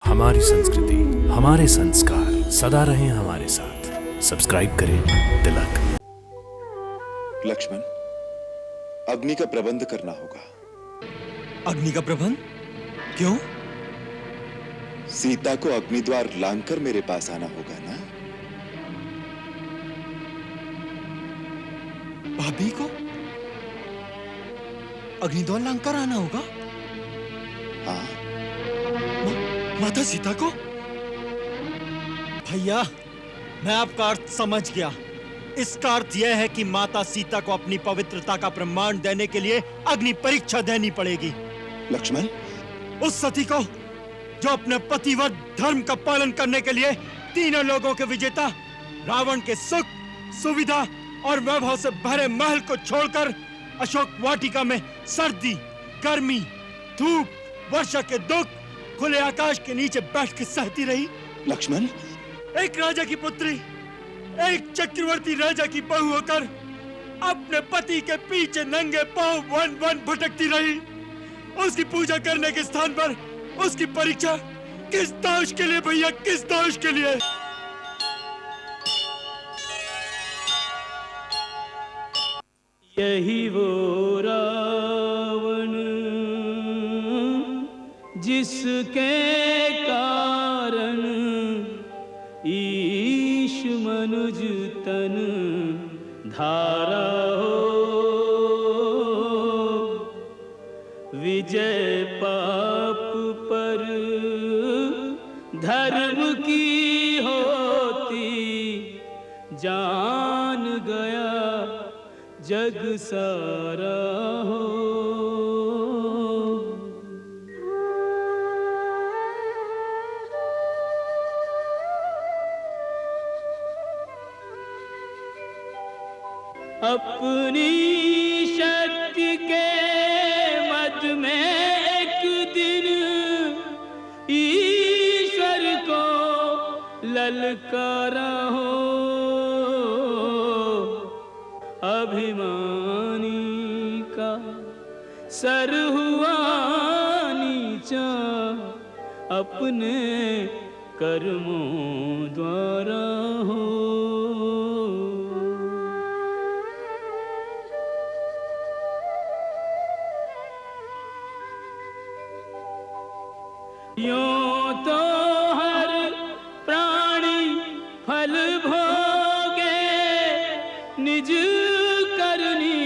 हमारी संस्कृति, हमारे संस्कार सदा रहें हमारे साथ। सब्सक्राइब करें तिलक। लक्ष्मण, अग्नि का प्रबंध करना होगा। अग्नि का प्रबंध? क्यों? सीता को अग्निद्वार लांघकर मेरे पास आना होगा ना? भाभी को अग्निद्वार लांघकर आना होगा? हाँ। माता सीता को? भैया, मैं आपका अर्थ समझ गया। इसका अर्थ यह है कि माता सीता को अपनी पवित्रता का प्रमाण देने के लिए अग्नि परीक्षा देनी पड़ेगी। लक्ष्मण, उस सती को जो अपने पतिव्रत धर्म का पालन करने के लिए तीनों लोगों के विजेता रावण के सुख, सुविधा और वैभव से भरे महल को छोड़कर अशोक वाटिका में सर्दी, गर्मी, धूप, वर्षा के दुख खुले आकाश के नीचे बैठ के सहती रही। लक्ष्मण, एक राजा की पुत्री, एक चक्रवर्ती राजा की बहू होकर अपने पति के पीछे नंगे पांव वन वन भटकती रही। उसकी पूजा करने के स्थान पर उसकी परीक्षा किस दोष के लिए भैया, किस दोष के लिए? यही वो रावण जिसके कारण ईश मनुज तन धारा हो। विजय पाप पर धर्म की होती, जान गया जग सारा हो। अपनी शक्ति के मद में एक दिन ईश्वर को ललकारा हो। अभिमानी का सर हुआ नीचा अपने कर्मों द्वारा हो। यूं तो हर प्राणी फल भोगे निज करनी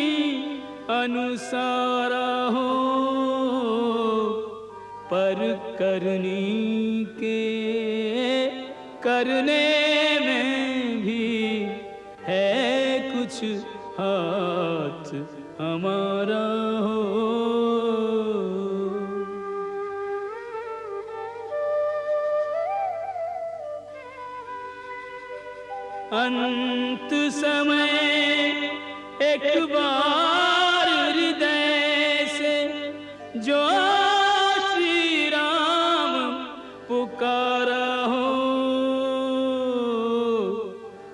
अनुसारा हो। पर करनी के करने में भी है कुछ हाथ हमारा हो। अंत समय एक बार हृदय से जो श्री राम पुकारा हो।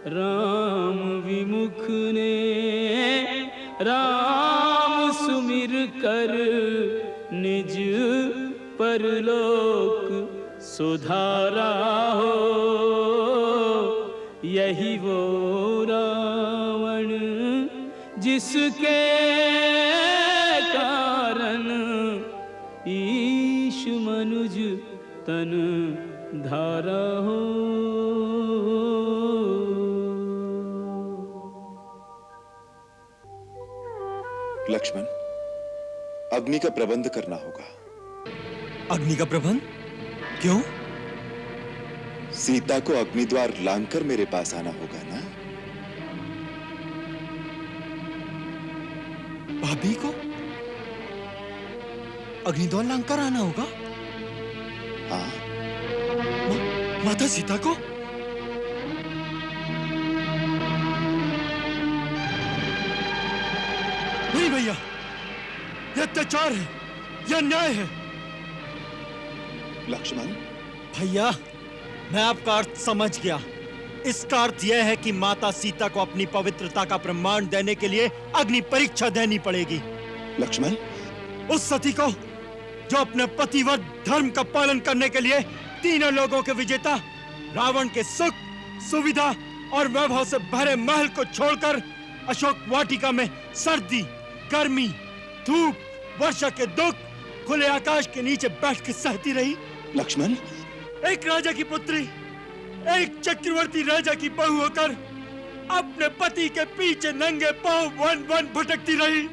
राम विमुख ने राम सुमिर कर निज परलोक सुधारा हो। यही वो रावण जिसके कारण ईश मनुज तन धारा हो। लक्ष्मण, अग्नि का प्रबंध करना होगा। अग्नि का प्रबंध? क्यों? सीता को अग्निद्वार लांघकर मेरे पास आना होगा ना? भाभी को अग्निद्वार लांघकर आना होगा? हाँ। माता सीता को? नहीं भैया, यह अत्याचार है, यह अन्याय है। लक्ष्मण, भैया, मैं आपका अर्थ समझ गया। इसका अर्थ यह है कि माता सीता को अपनी पवित्रता का प्रमाण देने के लिए अग्नि परीक्षा देनी पड़ेगी। लक्ष्मण, उस सती को जो अपने पतिव्रत धर्म का पालन करने के लिए तीनों लोगों के विजेता रावण के सुख, सुविधा और वैभव से भरे महल को छोड़कर अशोक वाटिका में सर्दी, गर्मी, धूप, वर्षा के दुख खुले आकाश के नीचे बैठ के सहती रही। लक्ष्मण, एक राजा की पुत्री, एक चक्रवर्ती राजा की बहू होकर अपने पति के पीछे नंगे पांव वन वन भटकती रही।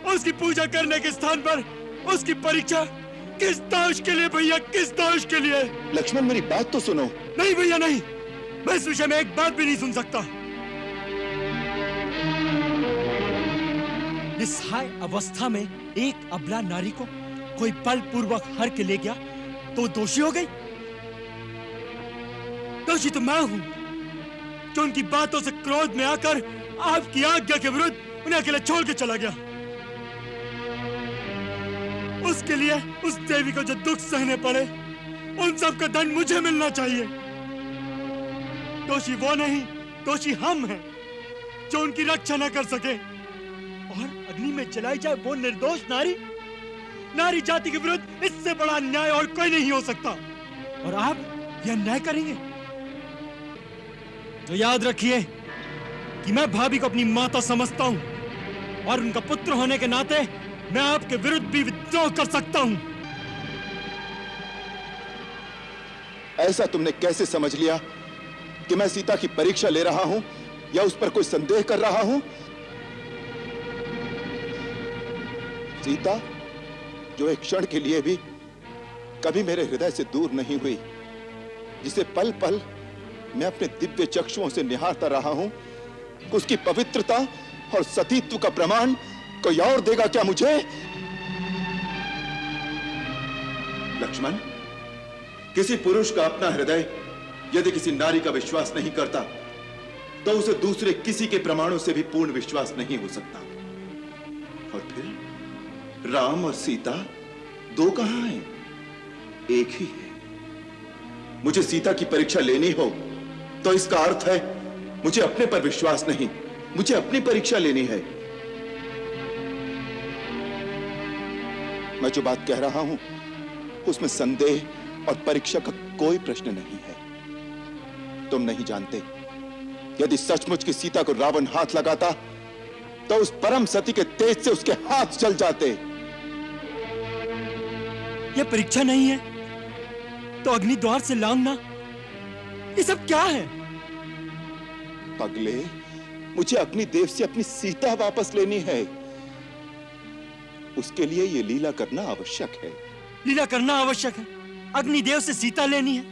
उसकी पूजा करने के स्थान पर उसकी परीक्षा किस दोष के लिए भैया, किस दोष के लिए? लक्ष्मण मेरी बात तो सुनो। नहीं भैया नहीं, मैं इस विषय में एक बात भी नहीं सुन सकता। निस्सहाय अवस्था में एक अबला नारी को कोई बलपूर्वक हर के ले गया तो दोषी हो गई। दोषी तो मैं हूं जो उनकी बातों से क्रोध में आकर आपकी आज्ञा के विरुद्ध उन्हें अकेले छोड़ के चला गया। उसके लिए उस देवी को जो दुख सहने पड़े, उन सब का दंड मुझे मिलना चाहिए। दोषी वो नहीं, दोषी हम हैं जो उनकी रक्षा न कर सके। और अग्नि में जलाई जाए वो निर्दोष नारी, नारी जाति के विरुद्ध इससे बड़ा अन्याय और कोई नहीं हो सकता। और आप यह अन्याय करेंगे तो याद रखिए कि मैं भाभी को अपनी माता समझता हूं और उनका पुत्र होने के नाते मैं आपके विरुद्ध भी विद्रोह कर सकता हूं। ऐसा तुमने कैसे समझ लिया कि मैं सीता की परीक्षा ले रहा हूं या उस पर कोई संदेह कर रहा हूं? सीता जो एक क्षण के लिए भी कभी मेरे हृदय से दूर नहीं हुई, जिसे पल पल मैं अपने दिव्य चक्षुओं से निहारता रहा हूं, उसकी पवित्रता और सतीत्व का प्रमाण कोई और देगा क्या मुझे? लक्ष्मण, किसी पुरुष का अपना हृदय यदि किसी नारी का विश्वास नहीं करता तो उसे दूसरे किसी के प्रमाणों से भी पूर्ण विश्वास नहीं हो सकता। और फिर राम और सीता दो कहां हैं? एक ही है। मुझे सीता की परीक्षा लेनी हो तो इसका अर्थ है मुझे अपने पर विश्वास नहीं, मुझे अपनी परीक्षा लेनी है। मैं जो बात कह रहा हूं उसमें संदेह और परीक्षा का कोई प्रश्न नहीं है। तुम नहीं जानते, यदि सचमुच की सीता को रावण हाथ लगाता तो उस परम सती के तेज से उसके हाथ जल जाते। यह परीक्षा नहीं है तो अग्नि द्वार से लांघना, ये सब क्या है? पगले, मुझे अग्निदेव से अपनी सीता वापस लेनी है। उसके लिए यह लीला करना आवश्यक है। लीला करना आवश्यक है? अग्निदेव से सीता लेनी है?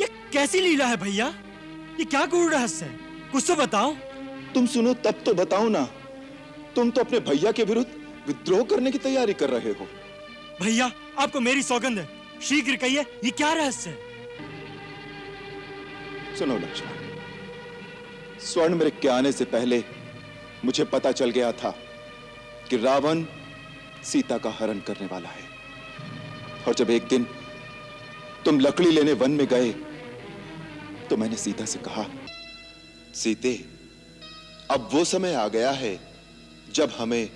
ये कैसी लीला है भैया? ये क्या गूढ़ रहस्य है? कुछ तो बताओ। तुम सुनो तब तो बताओ ना। तुम तो अपने भैया के विरुद्ध विद्रोह करने की तैयारी कर रहे हो। भैया आपको मेरी सौगंध है, शीघ्र कहिए ये क्या रहस्य है? सुनो लक्ष्मण, स्वर्ण के आने से पहले मुझे पता चल गया था कि रावण सीता का हरण करने वाला है। और जब एक दिन तुम लकड़ी लेने वन में गए तो मैंने सीता से कहा, सीते, अब वो समय आ गया है जब हमें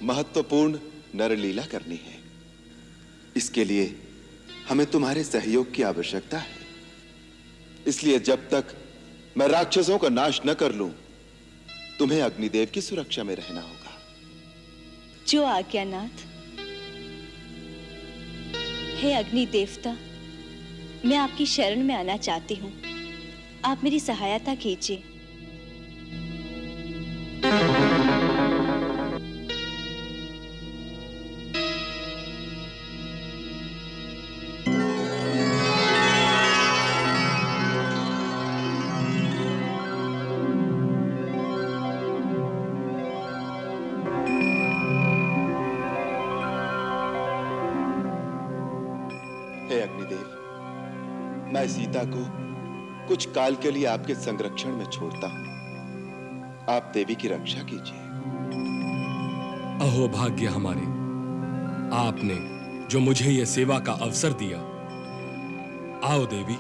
महत्वपूर्ण नरलीला करनी है। इसके लिए हमें तुम्हारे सहयोग की आवश्यकता है। इसलिए जब तक मैं राक्षसों का नाश न कर लूं, तुम्हें अग्निदेव की सुरक्षा में रहना होगा। जो आज्ञानाथ। हे अग्नि देवता, मैं आपकी शरण में आना चाहती हूँ। आप मेरी सहायता कीजिए। हे अग्निदेव, मैं सीता को कुछ काल के लिए आपके संरक्षण में छोड़ता हूं। आप देवी की रक्षा कीजिए। अहो भाग्य हमारे, आपने जो मुझे यह सेवा का अवसर दिया। आओ देवी।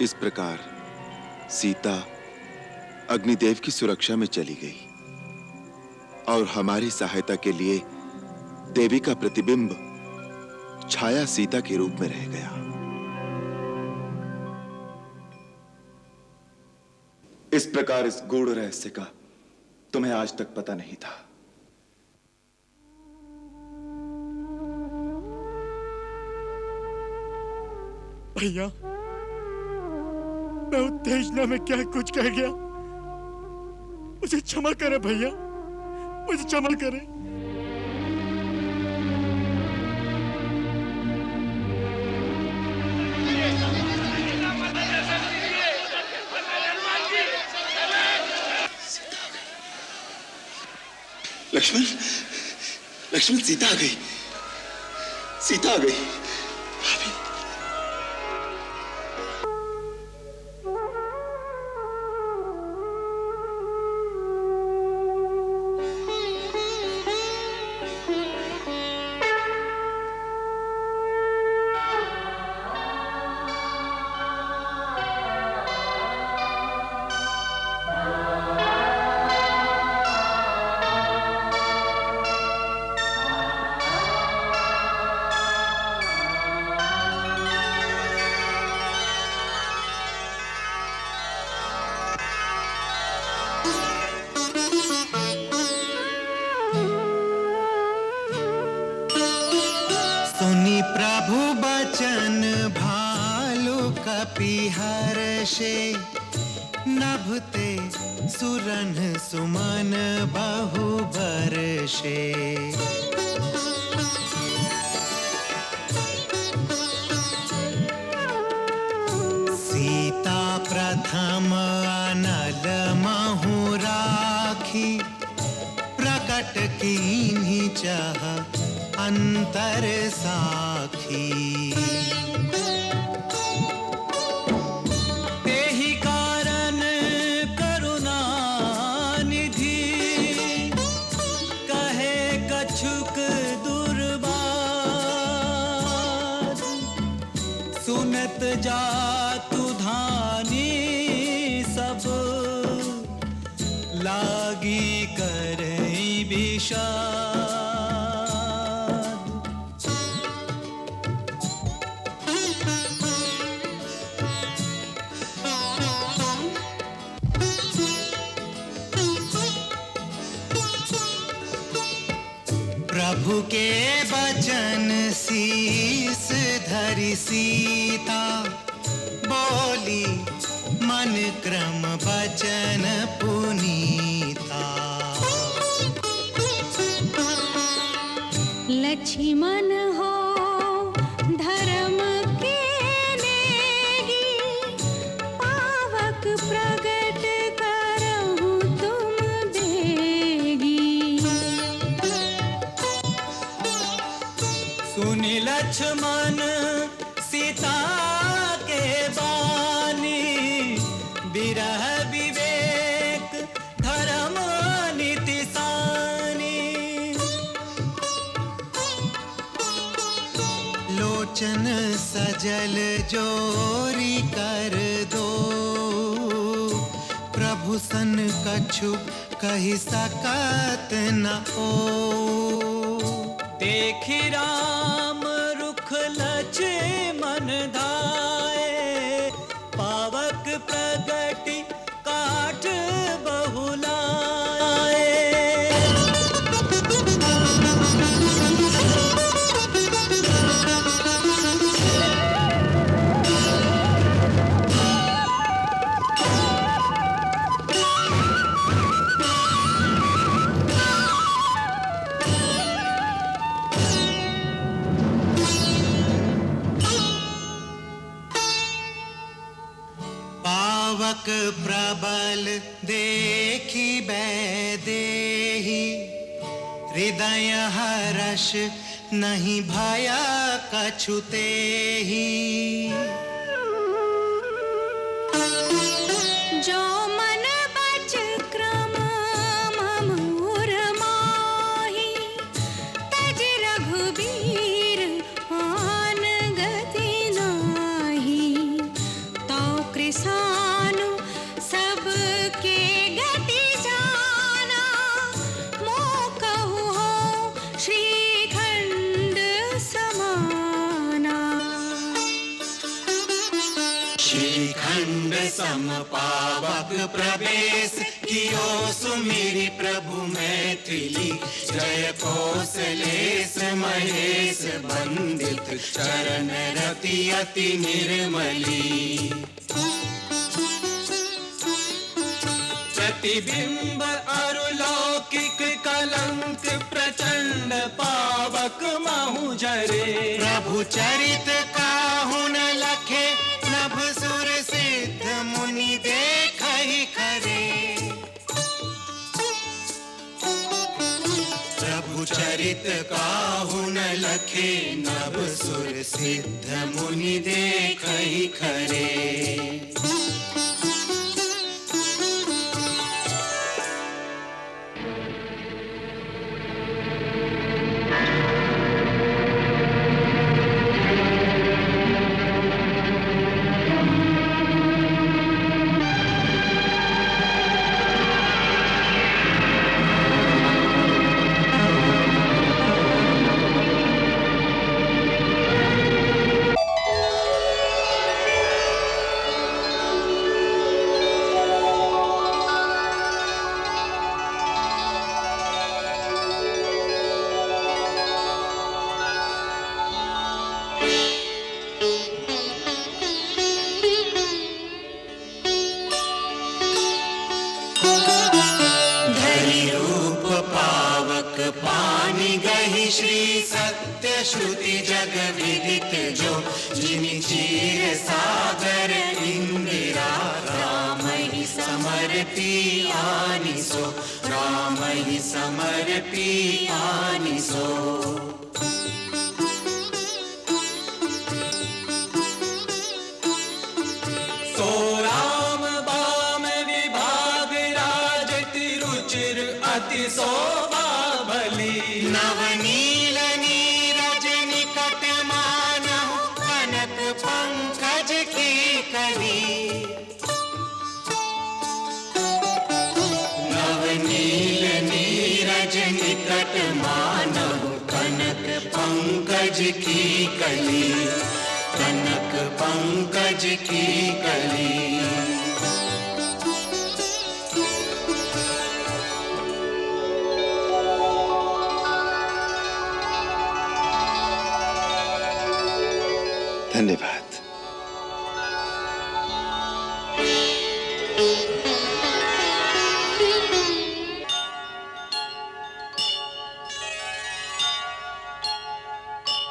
इस प्रकार सीता अग्निदेव की सुरक्षा में चली गई और हमारी सहायता के लिए देवी का प्रतिबिंब छाया सीता के रूप में रह गया। इस प्रकार इस गूढ़ रहस्य का तुम्हें आज तक पता नहीं था। भैया, मैं उत्तेजना में क्या कुछ कह गया, मुझे क्षमा करे भैया, मुझे क्षमा करे। लक्ष्मण, लक्ष्मण, सीता आ गई, सीता आ गई। भाभी, सुनी प्रभु बचन भालु कपि हर्षे, नभते सुरन सुमन बहु बरषे। सीता प्रथम अनल महु राखी, प्रकट कीन्ही चाह अंतर साखी। तेहि कारण करुणा निधि, कहे कछुक दुर्बार। सुनत जातु धानी सब, लागी करई विषाद। प्रभु के बचन शीस धरि सीता, बोली मन क्रम बचन पुनीता। लक्ष्मण हो धर्म के नेगी, पावक प्रगट करहु तुम बेगी। सुनि लक्ष्मण सीता के बानी, विरह विवेक धर्म नीति सानी। लोचन सजल जोरी कर दो, प्रभु सन कछु कहि सकत न ओ। देखि राम रुख लक्ष्मण धाये, पावक प्रगति काठ बहुलाए। पावक प्रबल देखी बैदेही, हृदय हर्ष नहीं भया कछु तेहि। जो मन बच क्रम ममूर माही, तज रघुबीर आन गति नाही। तो श्रीखंड सम पावक प्रवेश कियो सुमिरि प्रभु मैथिली जय कौशलेश महेश बंदित चरण रति अति निर्मली प्रतिबिंब अरुलौकिक कलंक प्रचंड पावक महु जरे प्रभु चरित काहु न लखे नभ सुर सिद्ध मुनि देखहि खरे प्रभु चरित काहु न लखे नभ सुर सिद्ध मुनि देखहि खरे श्री सत्य श्रुति जग विदित जो जिनि चीर सागर इंदिरा राम ही समर्पी आनिसो राम ही समर्पी आनिसो सो राम बाम विभाग राज तिरुचिर अति शोभा भली नवनील नीरज निकट मानहु कनक पंकज की कली नवनील नीरज निकट मानहु कनक पंकज की कली कनक पंकज की कली धन्यवाद।